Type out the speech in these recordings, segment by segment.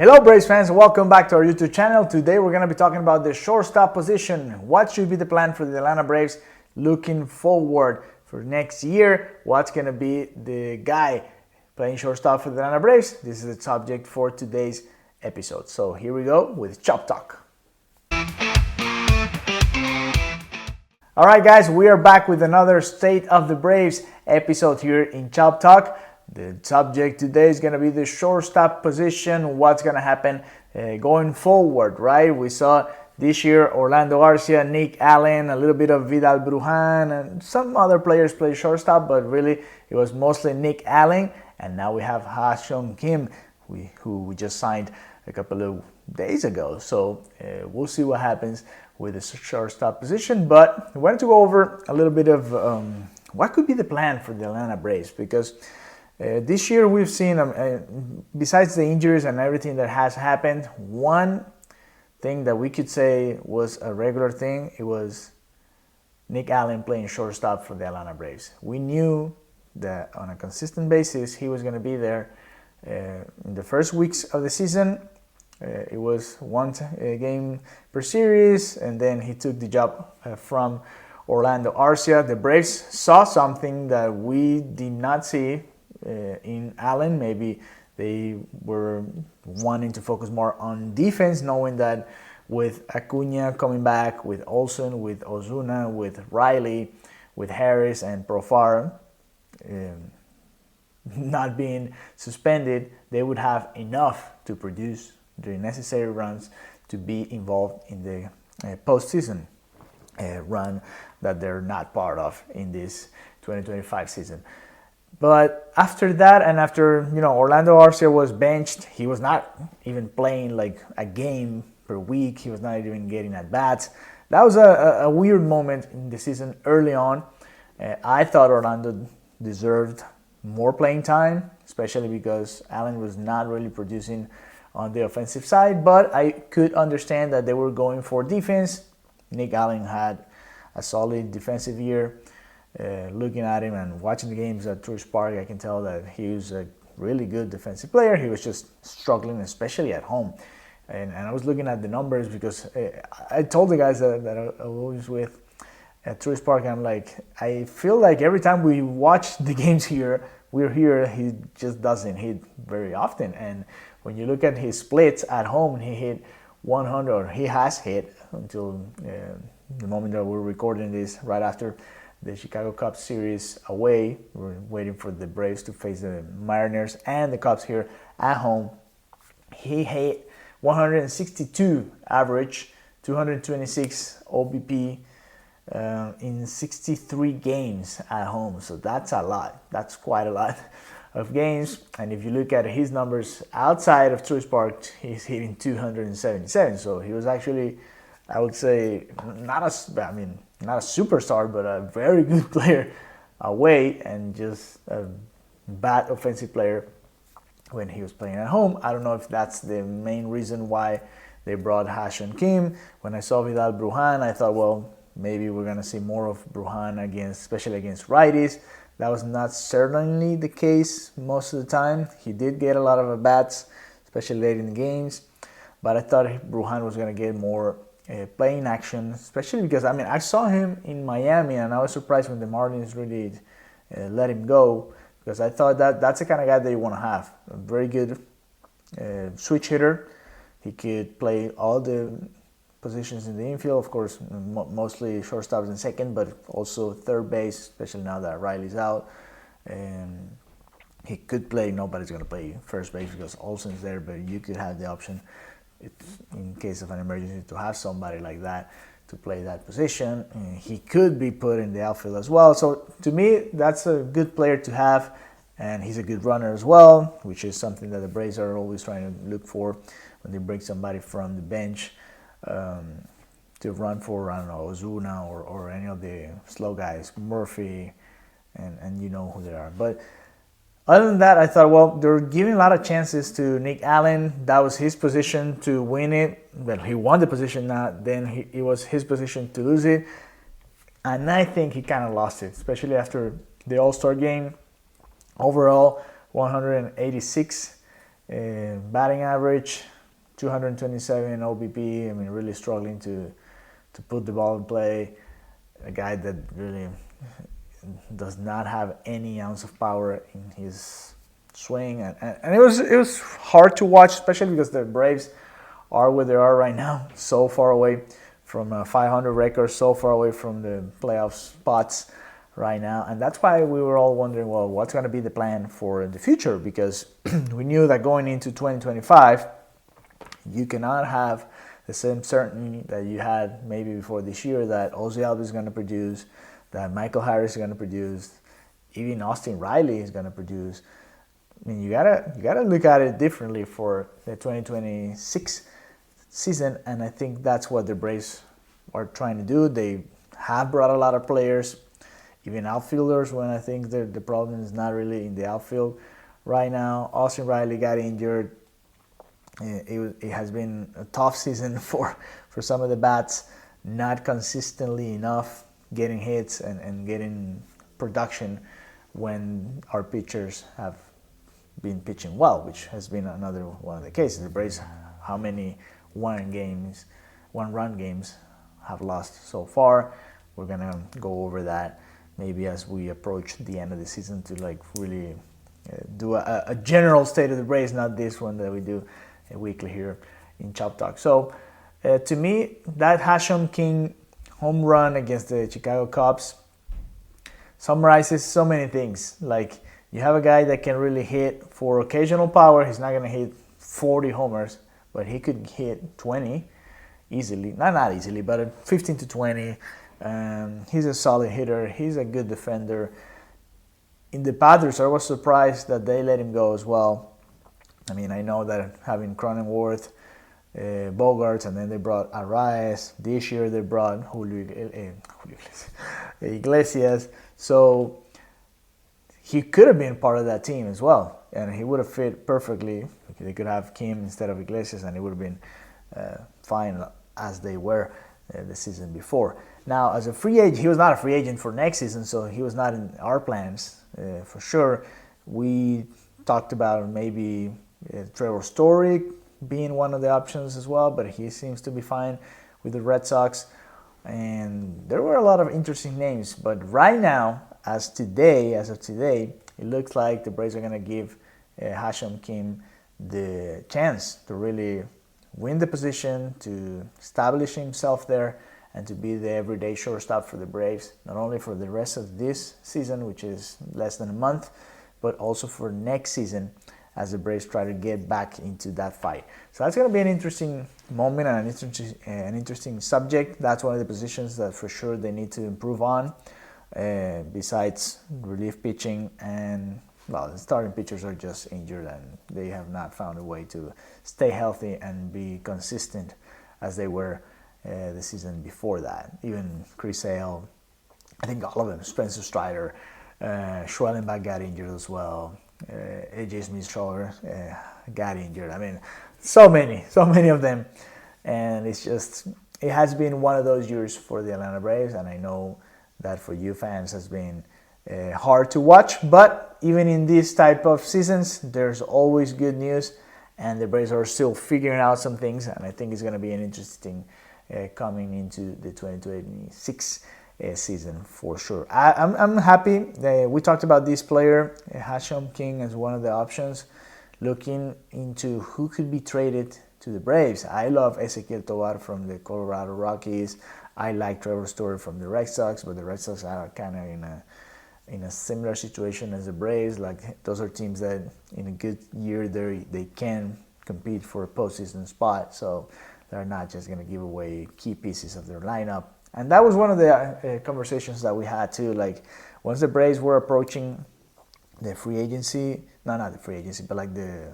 Hello Braves fans, welcome back to our YouTube channel. Today we're going to be talking about the shortstop position. What should be the plan for the Atlanta Braves looking forward for next year? What's going to be the guy playing shortstop for the Atlanta Braves? This is the subject for today's episode. So here we go with Chop Talk. Alright guys, we are back with another State of the Braves episode here in Chop Talk. The subject today is going to be the shortstop position, what's going to happen going forward, right? We saw this year Orlando Arcia, Nick Allen, a little bit of Vidal Brujan, and some other players play shortstop, but really it was mostly Nick Allen. And now we have Ha-Seong Kim, who we just signed a couple of days ago. So we'll see what happens with the shortstop position. But I wanted to go over a little bit of what could be the plan for the Atlanta Braves, because this year we've seen, besides the injuries and everything that has happened, one thing that we could say was a regular thing, it was Nick Allen playing shortstop for the Atlanta Braves. We knew that on a consistent basis he was going to be there. In the first weeks of the season, it was one game per series, and then he took the job from Orlando Arcia. The Braves saw something that we did not see in Allen. Maybe they were wanting to focus more on defense, knowing that with Acuna coming back, with Olsen, with Ozuna, with Riley, with Harris and Profar not being suspended, they would have enough to produce the necessary runs to be involved in the postseason run that they're not part of in this 2025 season. But after that, and after Orlando Arcia was benched, he was not even playing like a game per week. He was not even getting at bats. That was a weird moment in the season early on. I thought Orlando deserved more playing time, especially because Allen was not really producing on the offensive side. But I could understand that they were going for defense. Nick Allen had a solid defensive year. Looking at him and watching the games at Truist Park, I can tell that he was a really good defensive player. He was just struggling, especially at home. And I was looking at the numbers because I told the guys that I was with at Truist Park, I'm like, I feel like every time we watch the games here, we're here, he just doesn't hit very often. And when you look at his splits at home, he hit 100, or he has hit until the moment that we're recording this, right after the Chicago Cubs series away. We're waiting for the Braves to face the Mariners and the Cubs here at home. He hit 162 average, 226 OBP in 63 games at home. So that's a lot. That's quite a lot of games. And if you look at his numbers outside of Truist Park, he's hitting 277. So he was actually, I would say, not a superstar, but a very good player away, and just a bad offensive player when he was playing at home. I don't know if that's the main reason why they brought Ha-Seong Kim. When I saw Vidal Brujan, I thought, well, maybe we're going to see more of Brujan especially against righties. That was not certainly the case most of the time. He did get a lot of at-bats, especially late in the games, but I thought Brujan was going to get more playing action, especially because I saw him in Miami, and I was surprised when the Marlins really let him go, because I thought that's the kind of guy that you want to have. A very good switch hitter. He could play all the positions in the infield, of course, mostly shortstops and second, but also third base, especially now that Riley's out. And he could play, nobody's going to play first base because Olsen's there, but you could have the option, in case of an emergency, to have somebody like that to play that position. And he could be put in the outfield as well. So to me, that's a good player to have, and he's a good runner as well, which is something that the Braves are always trying to look for when they bring somebody from the bench to run for, I don't know, Ozuna or any of the slow guys, Murphy, and you know who they are. But other than that, I thought, well, they're giving a lot of chances to Nick Allen. That was his position to win it. Well, he won the position now. Then it was his position to lose it. And I think he kind of lost it, especially after the All-Star game. Overall, 186 Batting average, 227 OBP. I mean, really struggling to put the ball in play. A guy that really does not have any ounce of power in his swing, and it was hard to watch, especially because the Braves are where they are right now, so far away from a 500 record, so far away from the playoff spots right now. And that's why we were all wondering, well, what's going to be the plan for the future? Because we knew that going into 2025, you cannot have the same certainty that you had maybe before this year that Ozzy Albies is going to produce, that Michael Harris is going to produce, even Austin Riley is going to produce. I mean, you gotta look at it differently for the 2026 season, and I think that's what the Braves are trying to do. They have brought a lot of players, even outfielders, when I think the problem is not really in the outfield right now. Austin Riley got injured. It has been a tough season for some of the bats, not consistently enough getting hits and getting production when our pitchers have been pitching well, which has been another one of the cases. The Braves, how many one-run games have lost so far? We're gonna go over that maybe as we approach the end of the season to like really do a general state of the Braves, not this one that we do weekly here in Chop Talk. So to me, that Ha-Seong Kim home run against the Chicago Cubs summarizes so many things. Like, you have a guy that can really hit for occasional power. He's not going to hit 40 homers, but he could hit 20 easily. Not easily, but 15 to 20. He's a solid hitter. He's a good defender. In the Padres, I was surprised that they let him go as well. I mean, I know that having Cronenworth, Bogarts, and then they brought Arraez. This year they brought Julio Iglesias. So he could have been part of that team as well, and he would have fit perfectly. They could have Kim instead of Iglesias, and it would have been fine as they were the season before. Now, as a free agent, he was not a free agent for next season, so he was not in our plans for sure. We talked about maybe Trevor Story being one of the options as well, but he seems to be fine with the Red Sox. And there were a lot of interesting names, but right now, as of today, it looks like the Braves are going to give Ha-Seong Kim the chance to really win the position, to establish himself there, and to be the everyday shortstop for the Braves, not only for the rest of this season, which is less than a month, but also for next season as the Braves try to get back into that fight. So that's going to be an interesting moment and an interesting subject. That's one of the positions that for sure they need to improve on, besides relief pitching. And, well, the starting pitchers are just injured and they have not found a way to stay healthy and be consistent as they were the season before that. Even Chris Sale, I think all of them, Spencer Strider, Schwellenbach got injured as well. AJ Smith-Shawver got injured. I mean, so many of them, and it has been one of those years for the Atlanta Braves, and I know that for you fans has been hard to watch. But even in these type of seasons, there's always good news, and the Braves are still figuring out some things, and I think it's going to be an interesting coming into the 2026 season for sure. I'm happy. We talked about this player, Ha-Seong Kim, as one of the options, looking into who could be traded to the Braves. I love Ezequiel Tovar from the Colorado Rockies. I like Trevor Story from the Red Sox, but the Red Sox are kind of in a similar situation as the Braves. Like, those are teams that in a good year they can compete for a postseason spot, so they're not just going to give away key pieces of their lineup. And that was one of the conversations that we had too. Like, once the Braves were approaching the free agency, not the free agency, but like the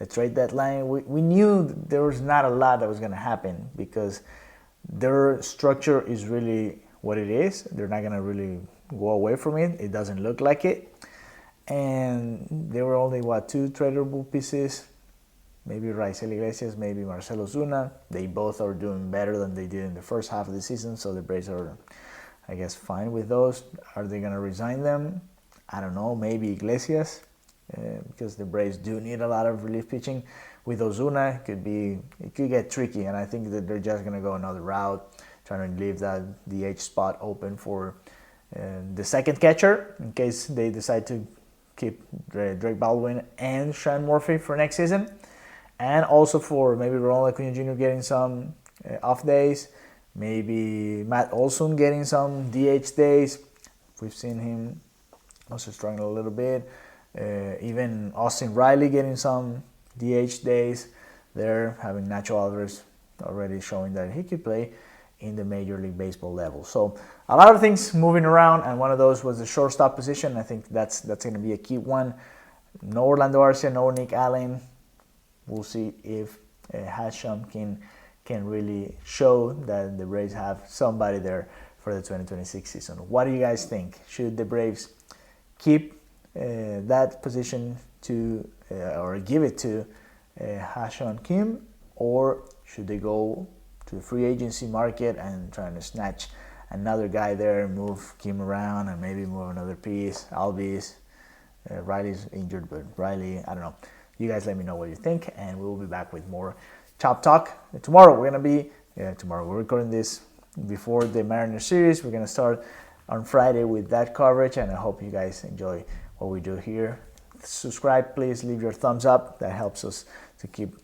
trade deadline, we knew there was not a lot that was going to happen because their structure is really what it is. They're not going to really go away from it. It doesn't look like it. And there were only, two tradable pieces? Maybe Raisel Iglesias, maybe Marcelo Zuna. They both are doing better than they did in the first half of the season, so the Braves are, I guess, fine with those. Are they going to resign them? I don't know. Maybe Iglesias. because the Braves do need a lot of relief pitching. With Ozuna, it could get tricky, and I think that they're just going to go another route, trying to leave that DH spot open for the second catcher in case they decide to keep Drake Baldwin and Sean Murphy for next season, and also for maybe Ronald Acuna Jr. getting some off days, maybe Matt Olson getting some DH days. We've seen him also struggling a little bit. Even Austin Riley getting some DH days. They're having Nacho Alvarez already showing that he could play in the Major League Baseball level. So a lot of things moving around, and one of those was the shortstop position. I think that's going to be a key one. No Orlando Arcia, no Nick Allen. We'll see if Ha-Seong Kim can really show that the Braves have somebody there for the 2026 season. What do you guys think? Should the Braves keep that position to or give it to Ha-Seong Kim, or should they go to the free agency market and trying to snatch another guy there, move Kim around and maybe move another piece? Albies, Riley's injured, but Riley, I don't know. You guys let me know what you think, and we'll be back with more Chop Talk. Tomorrow we're recording this before the Mariners series. We're gonna start on Friday with that coverage, and I hope you guys enjoy what we do here. Subscribe, please leave your thumbs up. That helps us to keep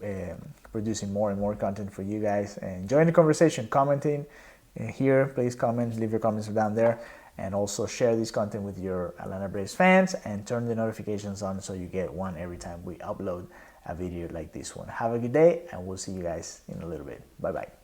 producing more and more content for you guys. And join the conversation, commenting here. Please comment, leave your comments down there, and also share this content with your Atlanta Braves fans and turn the notifications on so you get one every time we upload a video like this one. Have a good day, and we'll see you guys in a little bit. Bye bye.